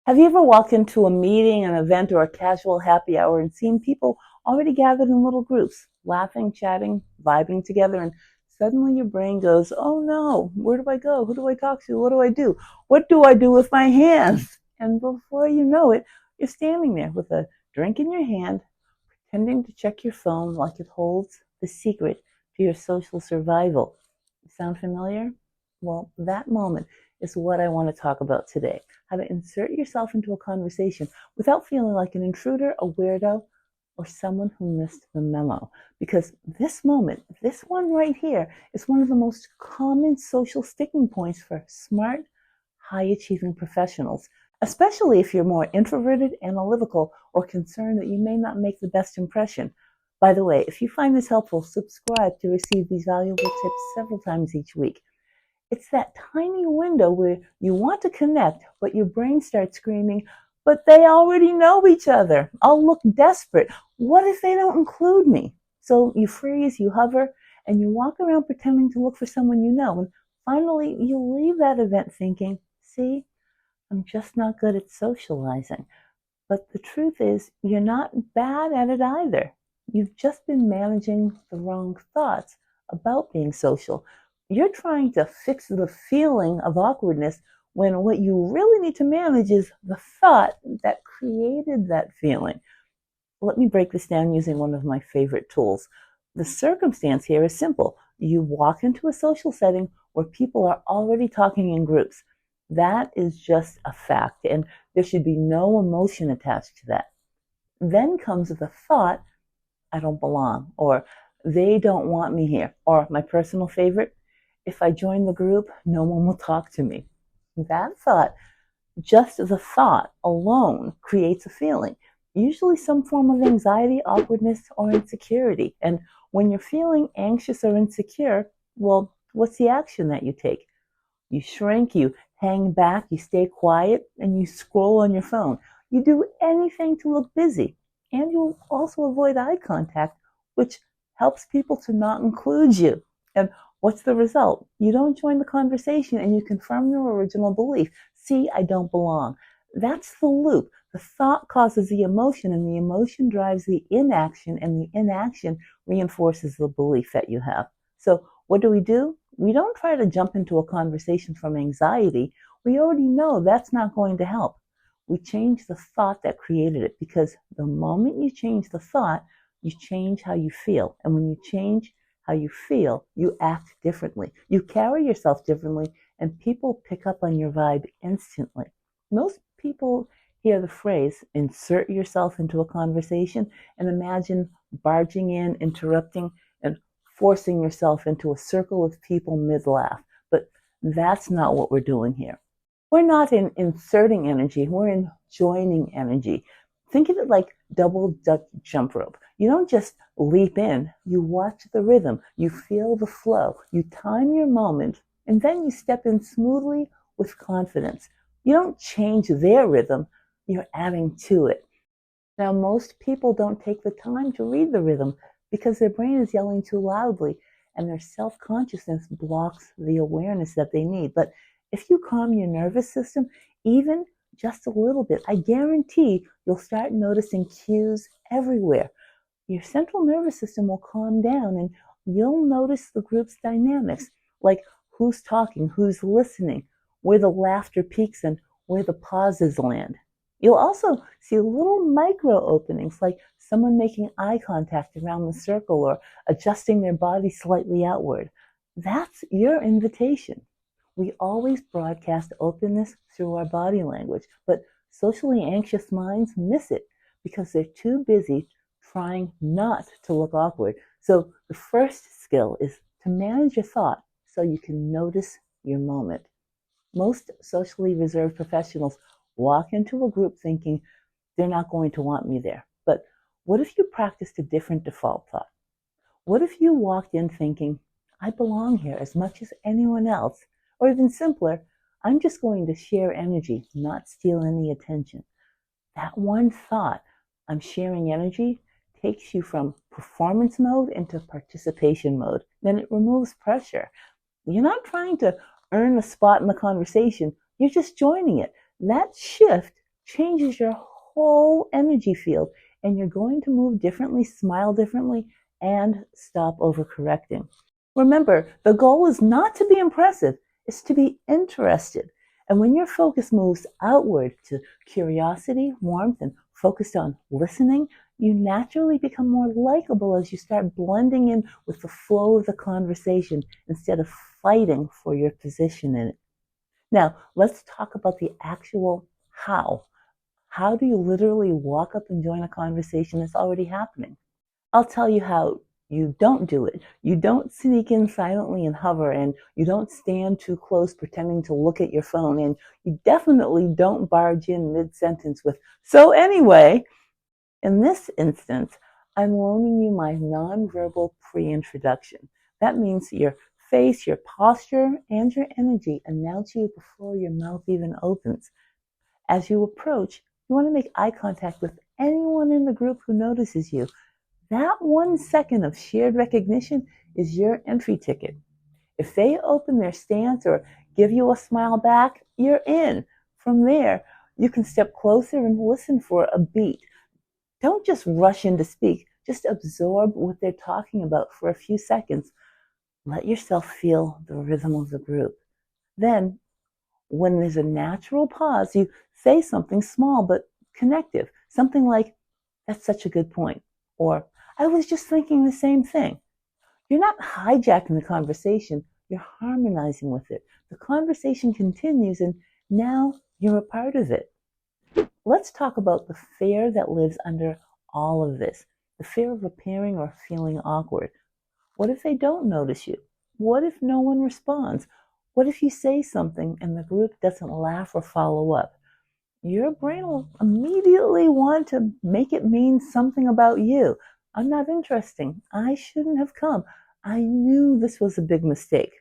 Have you ever walked into a meeting, an event, or a casual happy hour and seen people already gathered in little groups, laughing, chatting, vibing together, and suddenly your brain goes, oh no, where do I go? Who do I talk to? What do I do? What do I do with my hands? And before you know it, you're standing there with a drink in your hand, pretending to check your phone like it holds the secret to your social survival. Sound familiar? Well, that moment is what I want to talk about today. How to insert yourself into a conversation without feeling like an intruder, a weirdo, or someone who missed the memo. Because this moment, this one right here, is one of the most common social sticking points for smart, high achieving professionals, especially if you're more introverted, analytical, or concerned that you may not make the best impression. By the way, if you find this helpful, subscribe to receive these valuable tips several times each week. It's that tiny window where you want to connect, but your brain starts screaming, but they already know each other. I'll look desperate. What if they don't include me? So you freeze, you hover, and you walk around pretending to look for someone you know. And finally, you leave that event thinking, see, I'm just not good at socializing. But the truth is, you're not bad at it either. You've just been managing the wrong thoughts about being social. You're trying to fix the feeling of awkwardness when what you really need to manage is the thought that created that feeling. Let me break this down using one of my favorite tools. The circumstance here is simple. You walk into a social setting where people are already talking in groups. That is just a fact, and there should be no emotion attached to that. Then comes the thought, I don't belong, or they don't want me here, or my personal favorite, if I join the group, no one will talk to me. That thought, just the thought alone, creates a feeling, usually some form of anxiety, awkwardness, or insecurity. And when you're feeling anxious or insecure, well, what's the action that you take? You shrink, you hang back, you stay quiet, and you scroll on your phone. You do anything to look busy. And you'll also avoid eye contact, which helps people to not include you. And what's the result? You don't join the conversation and you confirm your original belief. See, I don't belong. That's the loop. The thought causes the emotion, and the emotion drives the inaction, and the inaction reinforces the belief that you have. So what do? We don't try to jump into a conversation from anxiety. We already know that's not going to help. We change the thought that created it, because the moment you change the thought, you change how you feel. And when you change how you feel, you act differently. You carry yourself differently, and people pick up on your vibe instantly. Most people hear the phrase, insert yourself into a conversation, and imagine barging in, interrupting, and forcing yourself into a circle of people mid-laugh. But that's not what we're doing here. We're not in inserting energy, we're in joining energy. Think of it like double Dutch jump rope. You don't just leap in, you watch the rhythm, you feel the flow, you time your moment, and then you step in smoothly with confidence. You don't change their rhythm, you're adding to it. Now, most people don't take the time to read the rhythm because their brain is yelling too loudly, and their self-consciousness blocks the awareness that they need. But if you calm your nervous system, even just a little bit, I guarantee you'll start noticing cues everywhere. Your central nervous system will calm down, and you'll notice the group's dynamics, like who's talking, who's listening, where the laughter peaks, and where the pauses land. You'll also see little micro openings, like someone making eye contact around the circle or adjusting their body slightly outward. That's your invitation. We always broadcast openness through our body language, but socially anxious minds miss it because they're too busy trying not to look awkward. So the first skill is to manage your thought so you can notice your moment. Most socially reserved professionals walk into a group thinking they're not going to want me there. But what if you practiced a different default thought? What if you walked in thinking, I belong here as much as anyone else? Or even simpler, I'm just going to share energy, not steal any attention. That one thought, I'm sharing energy, takes you from performance mode into participation mode. Then it removes pressure. You're not trying to earn a spot in the conversation, you're just joining it. That shift changes your whole energy field, and you're going to move differently, smile differently, and stop overcorrecting. Remember, the goal is not to be impressive, it's to be interested. And when your focus moves outward to curiosity, warmth, and focused on listening, you naturally become more likable as you start blending in with the flow of the conversation instead of fighting for your position in it. Now, let's talk about the actual how. How do you literally walk up and join a conversation that's already happening? I'll tell you how you don't do it. You don't sneak in silently and hover, and you don't stand too close pretending to look at your phone, and you definitely don't barge in mid-sentence with, "So anyway." In this instance, I'm loaning you my nonverbal pre-introduction. That means your face, your posture, and your energy announce you before your mouth even opens. As you approach, you want to make eye contact with anyone in the group who notices you. That 1 second of shared recognition is your entry ticket. If they open their stance or give you a smile back, you're in. From there, you can step closer and listen for a beat. Don't just rush in to speak. Just absorb what they're talking about for a few seconds. Let yourself feel the rhythm of the group. Then, when there's a natural pause, you say something small but connective. Something like, "That's such a good point." Or, "I was just thinking the same thing." You're not hijacking the conversation, you're harmonizing with it. The conversation continues, and now you're a part of it. Let's talk about the fear that lives under all of this, the fear of appearing or feeling awkward. What if they don't notice you? What if no one responds? What if you say something and the group doesn't laugh or follow up? Your brain will immediately want to make it mean something about you. "I'm not interesting. I shouldn't have come. I knew this was a big mistake."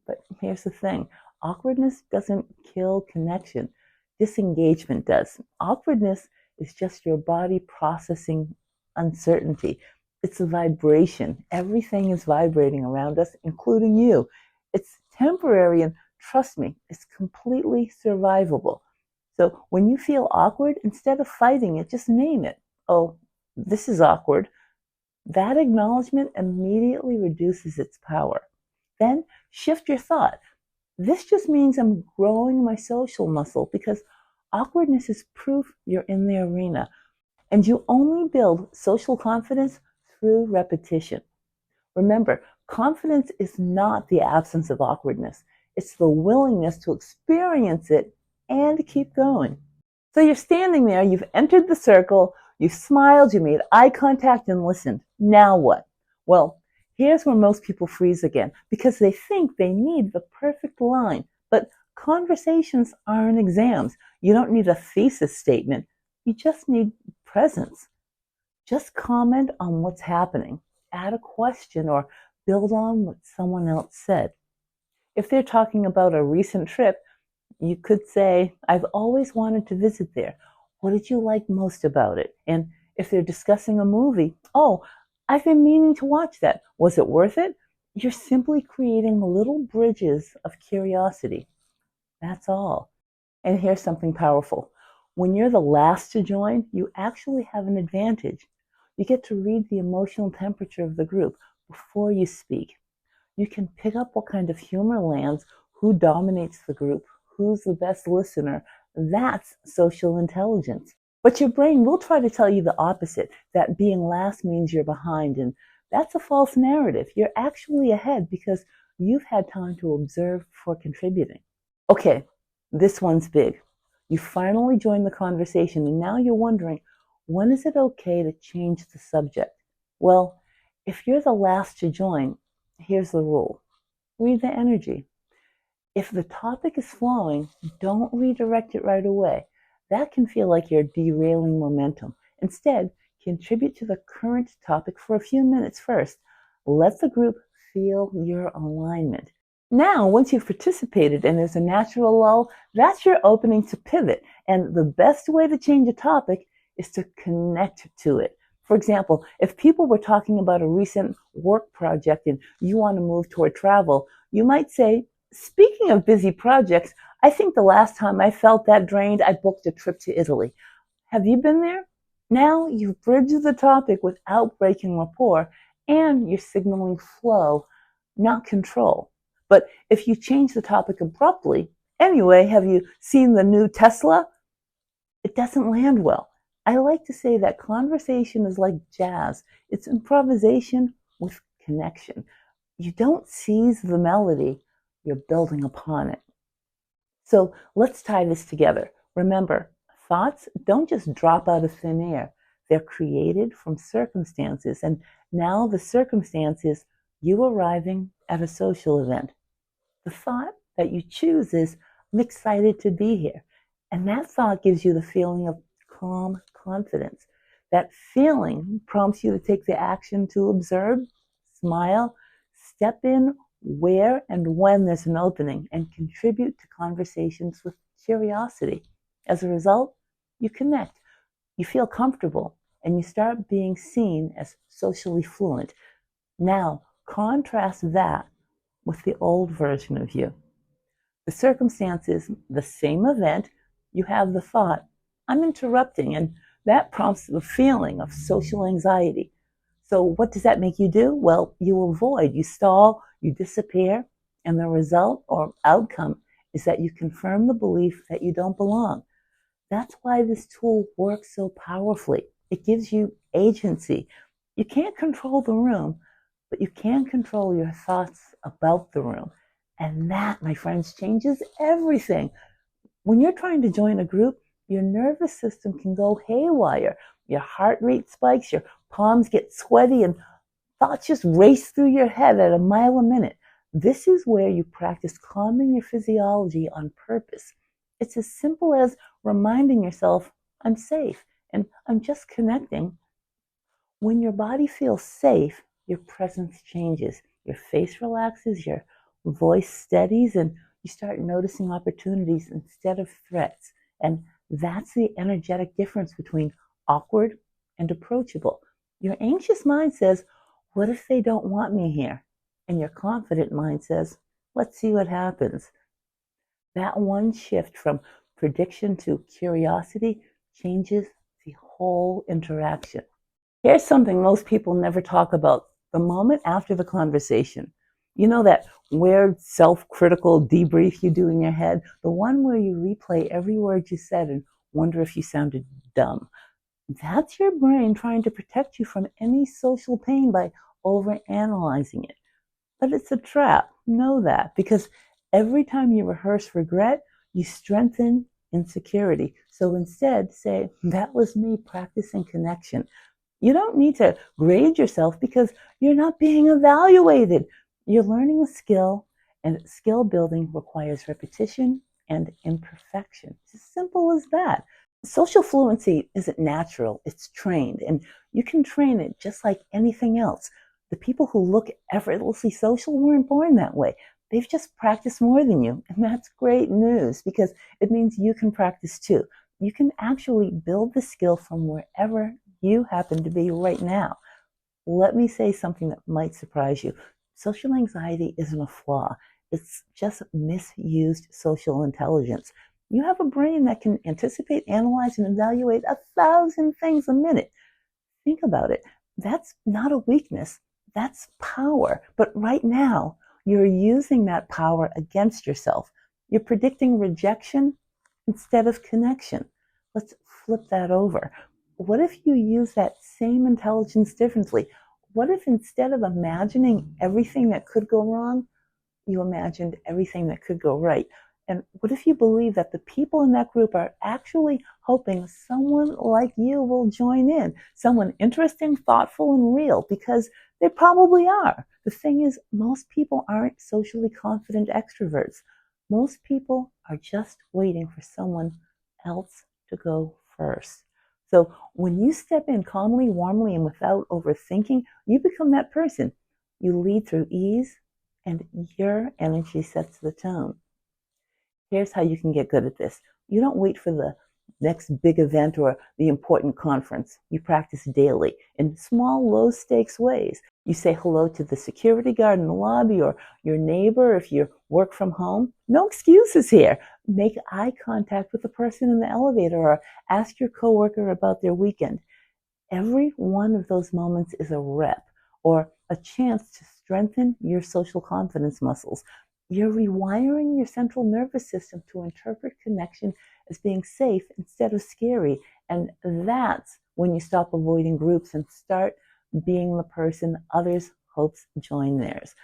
But here's the thing. Awkwardness doesn't kill connection. Disengagement does. Awkwardness is just your body processing uncertainty. It's a vibration. Everything is vibrating around us, including you. It's temporary, and trust me, it's completely survivable. So when you feel awkward, instead of fighting it, just name it. "Oh, this is awkward." That acknowledgement immediately reduces its power. Then shift your thought. "This just means I'm growing my social muscle," because awkwardness is proof you're in the arena. And you only build social confidence through repetition. Remember, confidence is not the absence of awkwardness. It's the willingness to experience it and keep going. So you're standing there, you've entered the circle, you smiled, you made eye contact and listened. Now what? Well, here's where most people freeze again because they think they need the perfect line. But conversations aren't exams. You don't need a thesis statement. You just need presence. Just comment on what's happening, add a question, or build on what someone else said. If they're talking about a recent trip, you could say, "I've always wanted to visit there. What did you like most about it?" And if they're discussing a movie, "Oh, I've been meaning to watch that. Was it worth it?" You're simply creating little bridges of curiosity. That's all. And here's something powerful. When you're the last to join, you actually have an advantage. You get to read the emotional temperature of the group before you speak. You can pick up what kind of humor lands, who dominates the group, who's the best listener. That's social intelligence. But your brain will try to tell you the opposite, that being last means you're behind, and that's a false narrative. You're actually ahead because you've had time to observe before contributing. Okay, this one's big. You finally joined the conversation, and now you're wondering, when is it okay to change the subject? Well, if you're the last to join, here's the rule. Read the energy. If the topic is flowing, don't redirect it right away. That can feel like you're derailing momentum. Instead, contribute to the current topic for a few minutes first. Let the group feel your alignment. Now, once you've participated and there's a natural lull, that's your opening to pivot. And the best way to change a topic is to connect to it. For example, if people were talking about a recent work project and you want to move toward travel, you might say, "Speaking of busy projects, I think the last time I felt that drained, I booked a trip to Italy. Have you been there? Now you've bridged the topic without breaking rapport, and you're signaling flow, not control. But if you change the topic abruptly, anyway, have you seen the new Tesla? It doesn't land well. I like to say that conversation is like jazz. It's improvisation with connection. You don't seize the melody, you're building upon it. So let's tie this together. Remember, thoughts don't just drop out of thin air. They're created from circumstances. And now the circumstance is you arriving at a social event. The thought that you choose is, I'm excited to be here. And that thought gives you the feeling of calm confidence. That feeling prompts you to take the action to observe, smile, step in where and when there's an opening, and contribute to conversations with curiosity. As a result, you connect, you feel comfortable, and you start being seen as socially fluent. Now, contrast that with the old version of you. The circumstance is the same event. You have the thought, I'm interrupting, and that prompts the feeling of social anxiety. So what does that make you do? Well, you avoid, you stall, you disappear, and the result or outcome is that you confirm the belief that you don't belong. That's why this tool works so powerfully. It gives you agency. You can't control the room, but you can control your thoughts about the room. And that, my friends, changes everything. When you're trying to join a group, your nervous system can go haywire. Your heart rate spikes, your palms get sweaty, and thoughts just race through your head at a mile a minute. This is where you practice calming your physiology on purpose. It's as simple as reminding yourself, I'm safe and I'm just connecting. When your body feels safe, your presence changes. Your face relaxes, your voice steadies, and you start noticing opportunities instead of threats. And that's the energetic difference between awkward and approachable. Your anxious mind says, what if they don't want me here? And your confident mind says, let's see what happens. That one shift from prediction to curiosity changes the whole interaction. Here's something most people never talk about: the moment after the conversation. You know that weird self-critical debrief you do in your head? The one where you replay every word you said and wonder if you sounded dumb. That's your brain trying to protect you from any social pain by overanalyzing it. But it's a trap. Know that, because every time you rehearse regret, you strengthen insecurity. So instead, say, that was me practicing connection. You don't need to grade yourself because you're not being evaluated. You're learning a skill, and skill building requires repetition and imperfection. It's as simple as that. Social fluency isn't natural, it's trained, and you can train it just like anything else. The people who look effortlessly social weren't born that way. They've just practiced more than you, and that's great news because it means you can practice too. You can actually build the skill from wherever you happen to be right now. Let me say something that might surprise you. Social anxiety isn't a flaw. It's just misused social intelligence. You have a brain that can anticipate, analyze, and evaluate 1,000 things a minute. Think about it. That's not a weakness. That's power. But right now, you're using that power against yourself. You're predicting rejection instead of connection. Let's flip that over. What if you use that same intelligence differently? What if instead of imagining everything that could go wrong, you imagined everything that could go right? And what if you believe that the people in that group are actually hoping someone like you will join in? Someone interesting, thoughtful, and real, because they probably are. The thing is, most people aren't socially confident extroverts. Most people are just waiting for someone else to go first. So when you step in calmly, warmly, and without overthinking, you become that person. You lead through ease, and your energy sets the tone. Here's how you can get good at this. You don't wait for the next big event or the important conference. You practice daily in small, low-stakes ways. You say hello to the security guard in the lobby or your neighbor if you work from home. No excuses here. Make eye contact with the person in the elevator or ask your coworker about their weekend. Every one of those moments is a rep or a chance to strengthen your social confidence muscles. You're rewiring your central nervous system to interpret connection as being safe instead of scary. And that's when you stop avoiding groups and start being the person others hopes join theirs.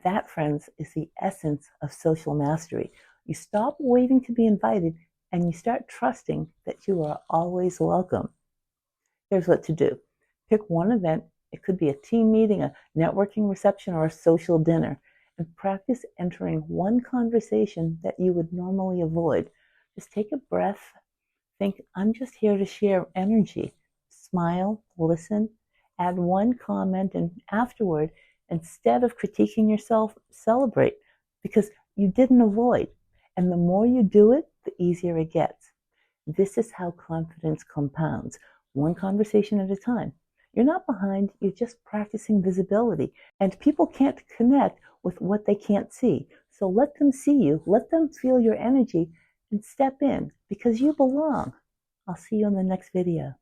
That, friends, is the essence of social mastery. You stop waiting to be invited and you start trusting that you are always welcome. Here's what to do. Pick one event. It could be a team meeting, a networking reception, or a social dinner, and practice entering one conversation that you would normally avoid. Just take a breath. Think, I'm just here to share energy. Smile, listen, add one comment, and afterward, instead of critiquing yourself, celebrate because you didn't avoid. And the more you do it, the easier it gets. This is how confidence compounds, one conversation at a time. You're not behind, you're just practicing visibility. And people can't connect with what they can't see. So let them see you, let them feel your energy, and step in because you belong. I'll see you in the next video.